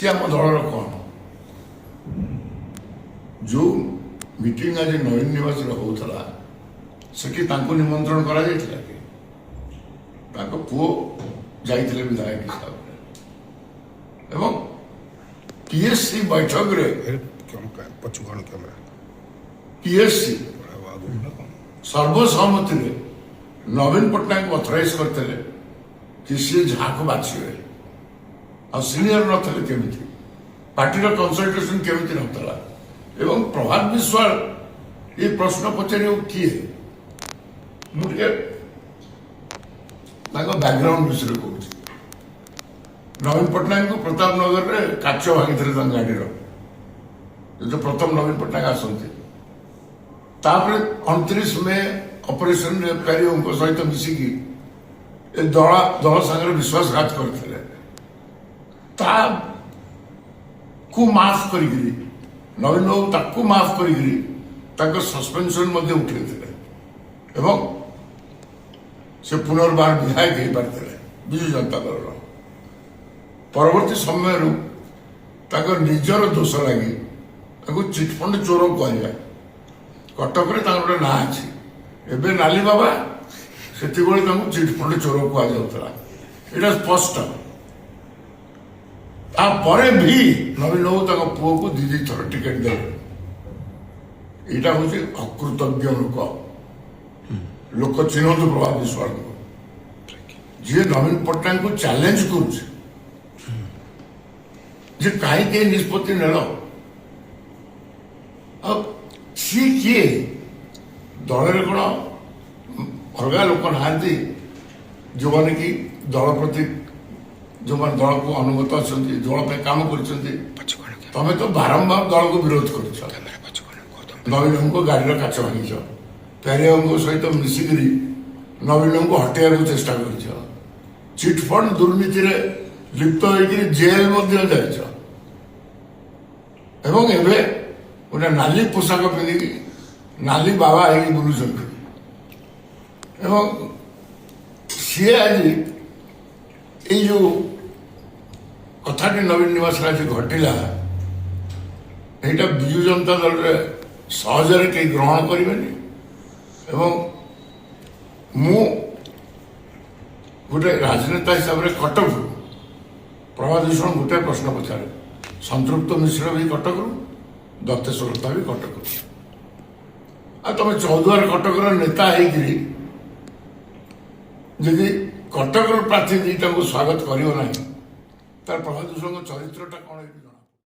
सी आम दलर कौन जो मीटिंग आज नवीन निवास होता सेठी निमंत्रण करा पुओ जाइए विधायक हिसाब से एवं पीएससी बैठक रे पीएससी सर्वसम्मति नवीन पट्टनायक अथराइज करते कि सी जहाँ को बाछे आ सीनियर नथिले केमिति पार्टी कंसल्टेशन केमिति नथला एवं प्रभात विश्वाल ये प्रश्न पचारे किए मुझे बैकग्राउंड विषय कहूँ नवीन पट्टनायक को प्रताप नगर में काच भांगी गाड़ी जो प्रथम नवीन पट्टनायक आसती 29 मे ऑपरेशन पेरियो सहित मिसिकी दल सागर विश्वासघात करते माफ कर नवीन बाबू माफ कर सस्पेंशन उठे एवं से पुनर्बार विधायक हो पारे विजु जनता दल परवर्ती समय निजर दोष लगी चिटफंड चोर कह कटक गोटे ना अच्छी एवं नाली बाबा से चिटफंड चोर कह स्पष्ट तापर भी नवीन बाबू पुओ को दी थर टिकेट दे यहाँ हूँ अकृतज्ञ लोक चिन्हतु प्रभात विश्वाल को जी नवीन पट्टनायक को चैलेंज कर कहीं निष्पत्ति नेल सी किए दल कौन अलग लोक ना जो मैंने कि दल प्रति जो मैंने दल को अनुगत अच्छा दल काम कर तमें तो बारंबार दल को विरोध कर नवीन को गाड़ी काच भांगी पेरिया सहित मिसिक नवीन को हटेर चेष्टा कर चिटफंड दुर्नीति लिप्त हो जेल जाए गोटे नाली पोशाक पिंधिकी नाली बाबा हो बुलूं सी आज यो कथाटी नवीन निवास आज घटला यहाँ विजु जनता दल सहजरे कहीं ग्रहण करें मु गोटे राजनेता हिसाब से कटक प्रभात विश्वाल गोटे प्रश्न पचारे संतृप्त मिश्र भी कटक दत्तेश्वर लता भी कटक तुम चौद्वार कटक नेता होगी जदि कटक प्रार्थी दीटा को स्वागत कर प्रभात विश्वाल चरित्रटा कौन जना।